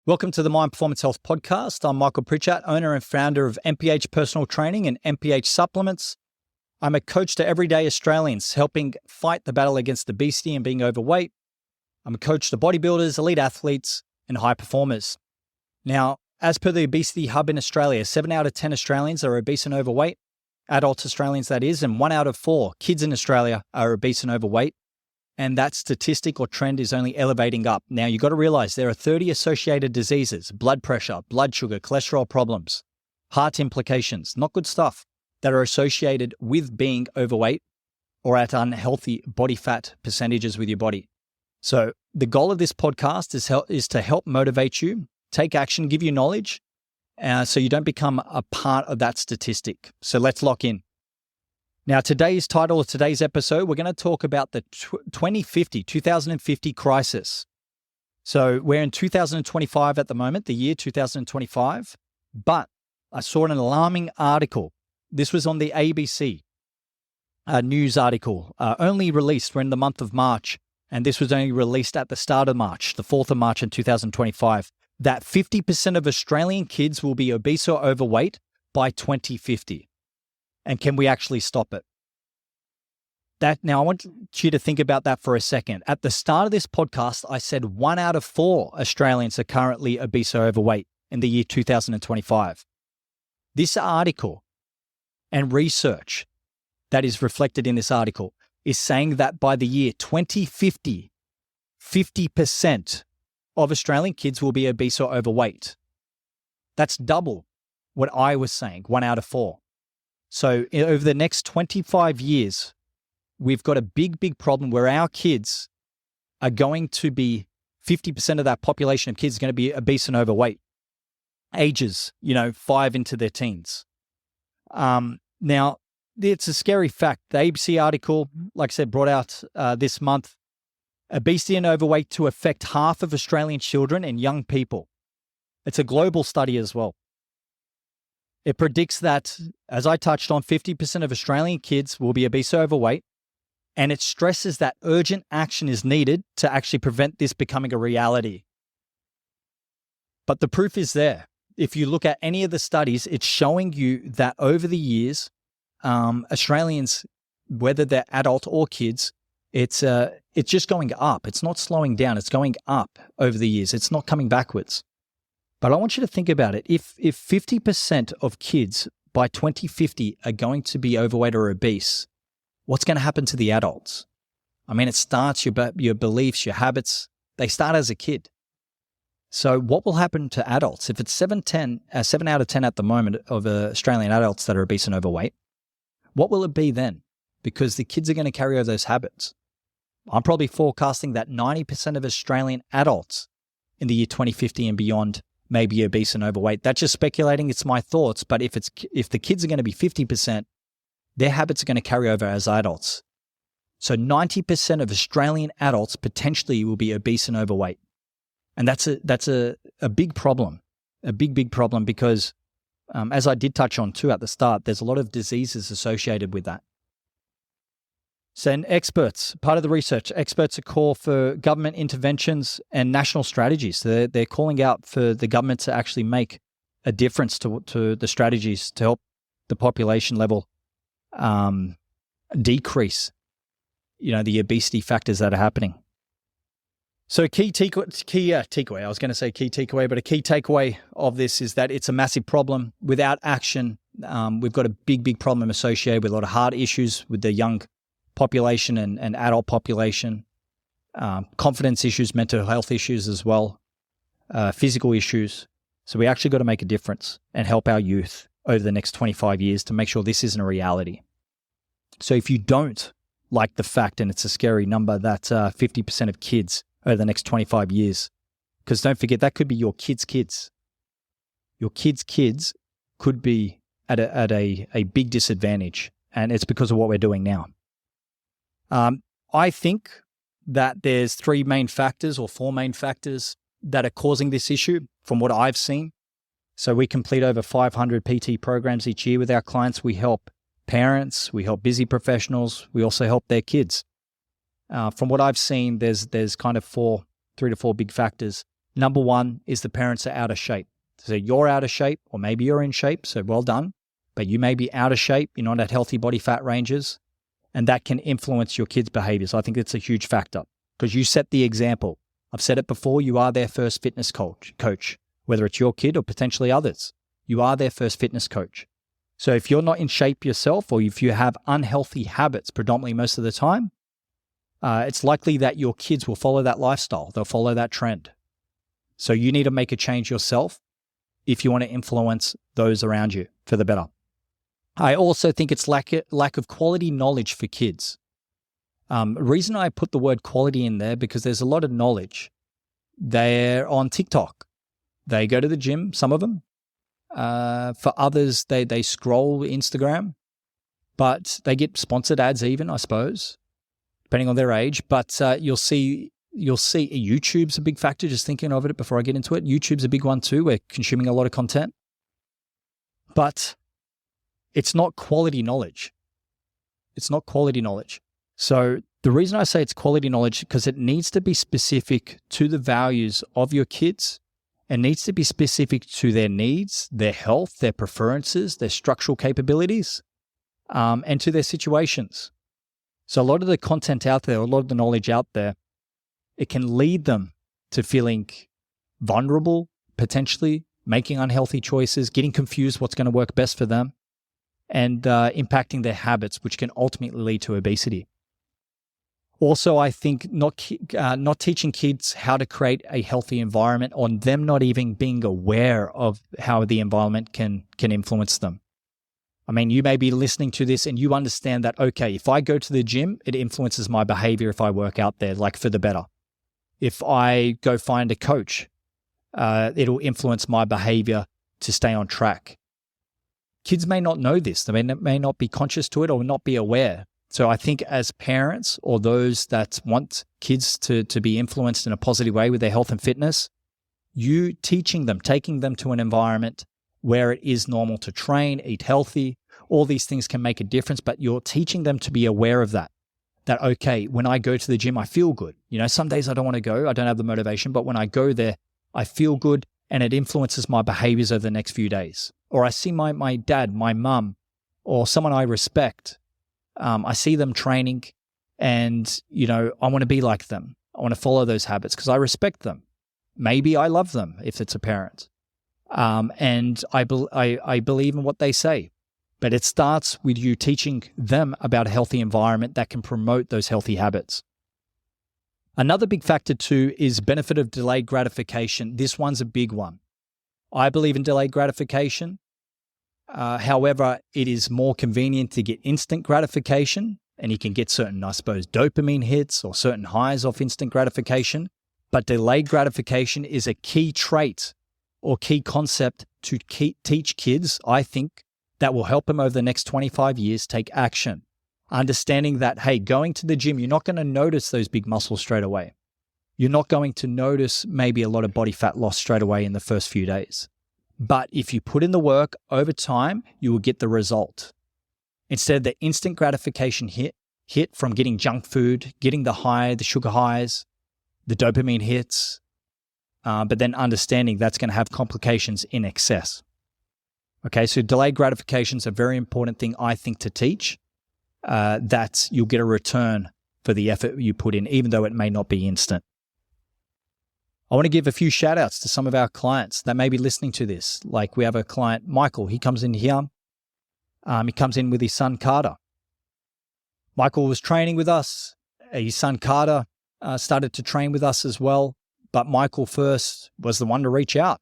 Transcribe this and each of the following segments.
Welcome to the Mind Performance Health Podcast. I'm Michael Pritchett, owner and founder of MPH Personal Training and MPH Supplements. I'm a coach to everyday Australians, helping fight the battle against obesity and being overweight. I'm a coach to bodybuilders, elite athletes, and high performers. Now, as per the Obesity Hub in Australia, 7 out of 10 Australians are obese and overweight, adult Australians that is, and 1 out of 4 kids in Australia are obese and overweight. And that statistic or trend is only elevating up. Now, you've got to realize there are 30 associated diseases, blood pressure, blood sugar, cholesterol problems, heart implications, not good stuff, that are associated with being overweight or at unhealthy body fat percentages with your body. So the goal of this podcast is to help motivate you, take action, give you knowledge, so you don't become a part of that statistic. So let's lock in. Now, today's title of today's episode, we're going to talk about the 2050 crisis. So we're in 2025 at the moment, the year 2025, but I saw an alarming article. This was on the ABC news article, only released, we're in the month of March, and this was only released at the start of March, the 4th of March in 2025, that 50% of Australian kids will be obese or overweight by 2050. And can we actually stop it? Now, I want you to think about that for a second. At the start of this podcast, I said 1 out of 4 Australians are currently obese or overweight in the year 2025. This article and research that is reflected in this article is saying that by the year 2050, 50% of Australian kids will be obese or overweight. That's double what I was saying, 1 out of 4. So over the next 25 years, we've got a big problem where our kids are going to be, 50% of that population of kids are going to be obese and overweight, ages, 5 into their teens. Now, it's a scary fact. The ABC article, like I said, brought out this month, obesity and overweight to affect half of Australian children and young people. It's a global study as well. It predicts that, as I touched on, 50% of Australian kids will be obese or overweight, and it stresses that urgent action is needed to actually prevent this becoming a reality. But the proof is there. If you look at any of the studies, it's showing you that over the years, Australians, whether they're adult or kids, it's just going up. It's not slowing down. It's going up over the years. It's not coming backwards. But I want you to think about it. If 50% of kids by 2050 are going to be overweight or obese, what's going to happen to the adults? I mean, it starts your beliefs, your habits. They start as a kid. So what will happen to adults? If it's 7 out of 10 at the moment of Australian adults that are obese and overweight, what will it be then? Because the kids are going to carry over those habits. I'm probably forecasting that 90% of Australian adults in the year 2050 and beyond may be obese and overweight. That's just speculating. It's my thoughts. But if the kids are going to be 50%, their habits are going to carry over as adults. So 90% of Australian adults potentially will be obese and overweight. And that's a big problem, a big problem because, as I did touch on too at the start, there's a lot of diseases associated with that. So experts, part of the research, experts are call for government interventions and national strategies. So they're calling out for the government to actually make a difference to the strategies to help the population level decrease, the obesity factors that are happening. So key takeaway, I was going to say key takeaway, but a key takeaway of this is that it's a massive problem. Without action, we've got a big problem associated with a lot of heart issues with the young population and adult population, confidence issues, mental health issues as well, physical issues. So we actually got to make a difference and help our youth over the next 25 years to make sure this isn't a reality. So if you don't like the fact, and it's a scary number, that 50% of kids over the next 25 years, because don't forget, that could be your kids' kids. Your kids' could be at a big disadvantage, and it's because of what we're doing now. I think that there's 3 main factors or 4 main factors that are causing this issue from what I've seen. So we complete over 500 PT programs each year with our clients. We help parents, we help busy professionals, we also help their kids. From what I've seen, there's kind of 3 to 4 big factors. Number one is the parents are out of shape. So you're out of shape, or maybe you're in shape, so well done. But you may be out of shape, you're not at healthy body fat ranges, and that can influence your kids' behaviors. I think it's a huge factor because you set the example. I've said it before, you are their first fitness coach, whether it's your kid or potentially others. You are their first fitness coach. So if you're not in shape yourself, or if you have unhealthy habits predominantly most of the time, it's likely that your kids will follow that lifestyle. They'll follow that trend. So you need to make a change yourself if you want to influence those around you for the better. I also think it's lack of quality knowledge for kids. The reason I put the word quality in there, because there's a lot of knowledge. They're on TikTok. They go to the gym, some of them. For others, they scroll Instagram, but they get sponsored ads even, I suppose, depending on their age. But you'll see YouTube's a big factor, just thinking of it before I get into it. YouTube's a big one too. We're consuming a lot of content. But it's not quality knowledge. It's not quality knowledge. So the reason I say it's quality knowledge, because it needs to be specific to the values of your kids. It needs to be specific to their needs, their health, their preferences, their structural capabilities, and to their situations. So a lot of the content out there, a lot of the knowledge out there, it can lead them to feeling vulnerable, potentially making unhealthy choices, getting confused what's going to work best for them, and impacting their habits, which can ultimately lead to obesity. Also, I think not teaching kids how to create a healthy environment, or them not even being aware of how the environment can influence them. I mean, you may be listening to this and you understand that, okay, if I go to the gym, it influences my behavior if I work out there, like for the better. If I go find a coach, it'll influence my behavior to stay on track. Kids may not know this. They may not be conscious to it or not be aware. So I think as parents, or those that want kids to be influenced in a positive way with their health and fitness, you teaching them, taking them to an environment where it is normal to train, eat healthy, all these things can make a difference, but you're teaching them to be aware of that. That, okay, when I go to the gym, I feel good. Some days I don't want to go, I don't have the motivation, but when I go there, I feel good and it influences my behaviors over the next few days. Or I see my dad, my mum, or someone I respect. I see them training and, I want to be like them. I want to follow those habits because I respect them. Maybe I love them if it's a parent. And I believe in what they say. But it starts with you teaching them about a healthy environment that can promote those healthy habits. Another big factor too is benefit of delayed gratification. This one's a big one. I believe in delayed gratification. However, it is more convenient to get instant gratification, and you can get certain, I suppose, dopamine hits or certain highs off instant gratification. But delayed gratification is a key trait or key concept to teach kids, I think, that will help them over the next 25 years take action. Understanding that, hey, going to the gym, you're not going to notice those big muscles straight away. You're not going to notice maybe a lot of body fat loss straight away in the first few days. But if you put in the work over time, you will get the result. Instead of the instant gratification hit from getting junk food, getting the sugar highs, the dopamine hits, but then understanding that's going to have complications in excess. Okay, so delayed gratification is a very important thing, I think, to teach, that you'll get a return for the effort you put in, even though it may not be instant. I want to give a few shout outs to some of our clients that may be listening to this. Like we have a client, Michael, he comes in here. He comes in with his son, Carter. Michael was training with us. His son, Carter, started to train with us as well. But Michael first was the one to reach out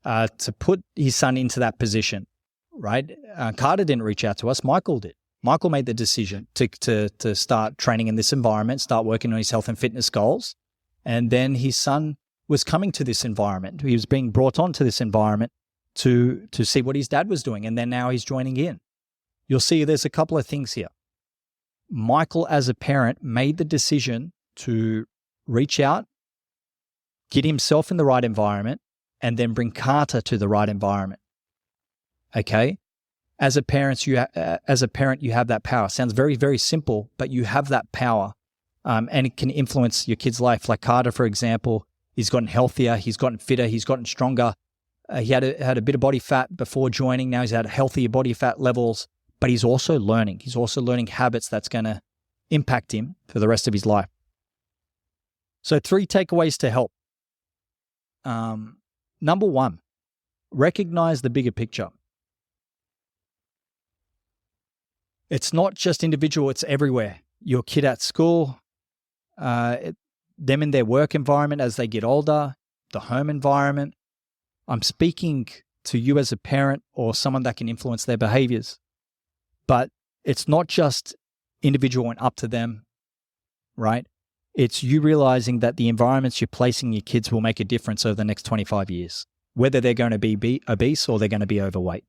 to put his son into that position, right? Carter didn't reach out to us. Michael did. Michael made the decision to start training in this environment, start working on his health and fitness goals. And then his son was coming to this environment. He was being brought onto this environment to see what his dad was doing. And then now he's joining in. You'll see there's a couple of things here. Michael, as a parent, made the decision to reach out, get himself in the right environment, and then bring Carter to the right environment. Okay? As a parent, you have that power. Sounds very, very simple, but you have that power. And it can influence your kid's life. Like Carter, for example, He's gotten healthier. He's gotten fitter. He's gotten stronger. He had a bit of body fat before joining. Now he's had healthier body fat levels, but he's also learning. He's also learning habits that's going to impact him for the rest of his life. So 3 takeaways to help. Number 1, recognize the bigger picture. It's not just individual, it's everywhere. Your kid at school, them in their work environment as they get older, the home environment. I'm speaking to you as a parent or someone that can influence their behaviors. But it's not just individual and up to them, right? It's you realizing that the environments you're placing your kids will make a difference over the next 25 years, whether they're going to be obese or they're going to be overweight.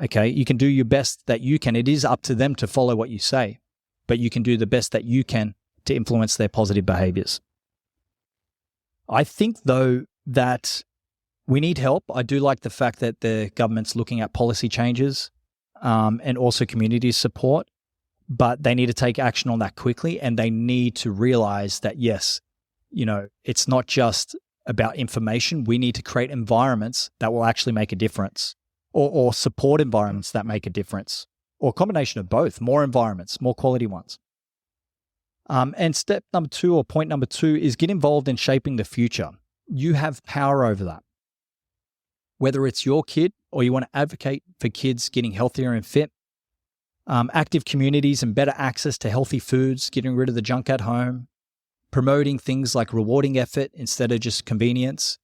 Okay, you can do your best that you can. It is up to them to follow what you say, but you can do the best that you can to influence their positive behaviors. I think, though, that we need help. I do like the fact that the government's looking at policy changes and also community support, but they need to take action on that quickly, and they need to realize that, yes, it's not just about information. We need to create environments that will actually make a difference. Or support environments that make a difference, or a combination of both, more environments, more quality ones. And step number 2, or point number 2, is get involved in shaping the future. You have power over that. Whether it's your kid or you want to advocate for kids getting healthier and fit, active communities and better access to healthy foods, getting rid of the junk at home, promoting things like rewarding effort instead of just convenience.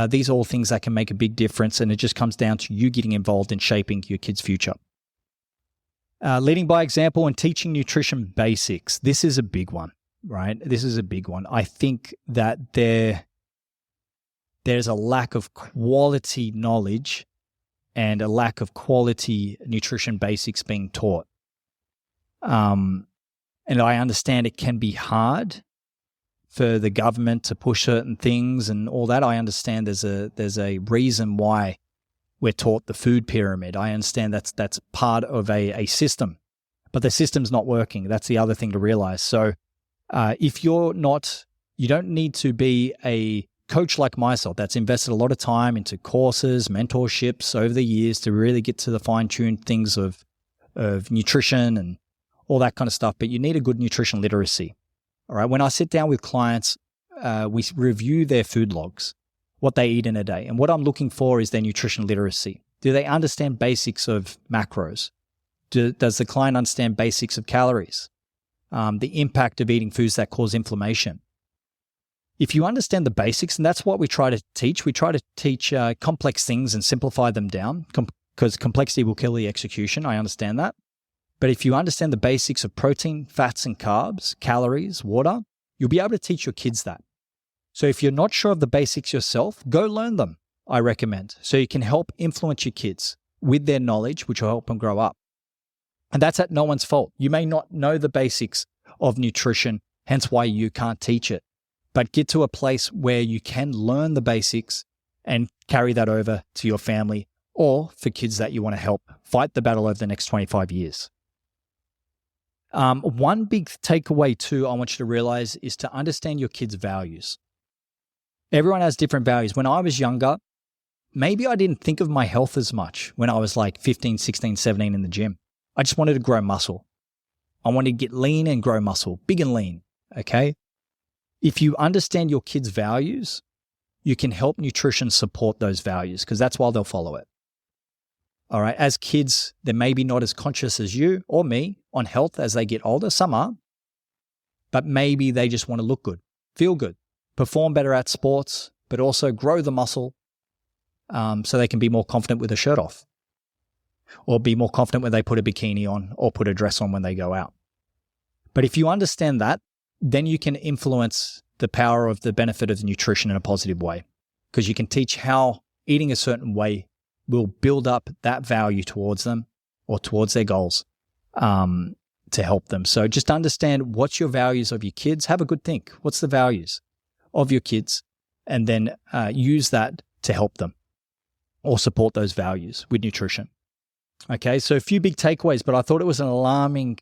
These are all things that can make a big difference, and it just comes down to you getting involved in shaping your kid's future. Leading by example and teaching nutrition basics. This is a big one, right? This is a big one. I think that there's a lack of quality knowledge and a lack of quality nutrition basics being taught. And I understand it can be hard for the government to push certain things and all that. I understand there's a reason why we're taught the food pyramid. I understand that's part of a system, but the system's not working. That's the other thing to realize. So if you don't need to be a coach like myself that's invested a lot of time into courses, mentorships over the years to really get to the fine-tuned things of nutrition and all that kind of stuff, but you need a good nutrition literacy. All right. When I sit down with clients, we review their food logs, what they eat in a day. And what I'm looking for is their nutrition literacy. Do they understand basics of macros? Does the client understand basics of calories? The impact of eating foods that cause inflammation? If you understand the basics, and that's what we try to teach complex things and simplify them down, because complexity will kill the execution. I understand that. But if you understand the basics of protein, fats and carbs, calories, water, you'll be able to teach your kids that. So if you're not sure of the basics yourself, go learn them, I recommend, so you can help influence your kids with their knowledge, which will help them grow up. And that's at no one's fault. You may not know the basics of nutrition, hence why you can't teach it. But get to a place where you can learn the basics and carry that over to your family or for kids that you want to help fight the battle over the next 25 years. One big takeaway too I want you to realize is to understand your kids' values. Everyone has different values. When I was younger, maybe I didn't think of my health as much when I was like 15, 16, 17 in the gym. I just wanted to grow muscle. I wanted to get lean and grow muscle, big and lean, okay? If you understand your kids' values, you can help nutrition support those values because that's why they'll follow it. All right. As kids, they're maybe not as conscious as you or me on health as they get older. Some are, but maybe they just want to look good, feel good, perform better at sports, but also grow the muscle so they can be more confident with a shirt off or be more confident when they put a bikini on or put a dress on when they go out. But if you understand that, then you can influence the power of the benefit of nutrition in a positive way because you can teach how eating a certain way will build up that value towards them or towards their goals to help them. So just understand what's your values of your kids. Have a good think. What's the values of your kids? And then use that to help them or support those values with nutrition. Okay, so a few big takeaways, but I thought it was an alarming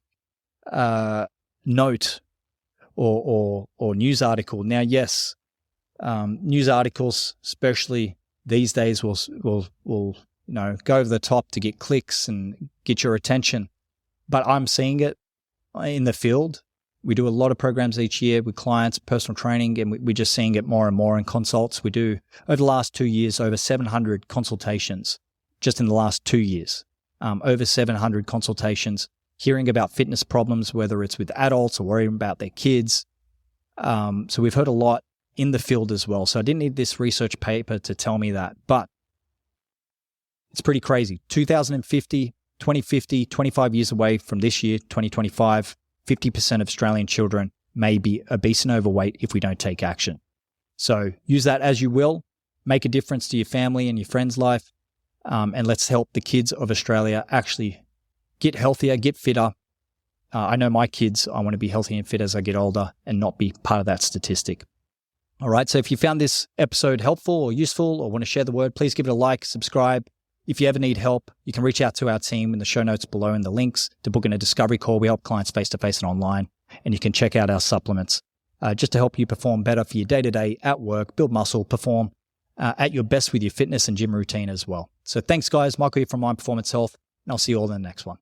note or news article. Now, yes, news articles, especially these days, will go over the top to get clicks and get your attention. But I'm seeing it in the field. We do a lot of programs each year with clients, personal training, and we're just seeing it more and more in consults. We do, over the last 2 years, over 700 consultations just in the last 2 years. Over 700 consultations, hearing about fitness problems, whether it's with adults or worrying about their kids. So we've heard a lot in the field as well. So I didn't need this research paper to tell me that, but it's pretty crazy. 2050, 25 years away from this year, 2025, 50% of Australian children may be obese and overweight if we don't take action. So use that as you will. Make a difference to your family and your friends' life. And let's help the kids of Australia actually get healthier, get fitter. I know my kids, I want to be healthy and fit as I get older and not be part of that statistic. All right, so if you found this episode helpful or useful or want to share the word, please give it a like, subscribe. If you ever need help, you can reach out to our team in the show notes below in the links to book in a discovery call. We help clients face-to-face and online, and you can check out our supplements just to help you perform better for your day-to-day at work, build muscle, perform at your best with your fitness and gym routine as well. So thanks, guys. Michael here from Mind Performance Health, and I'll see you all in the next one.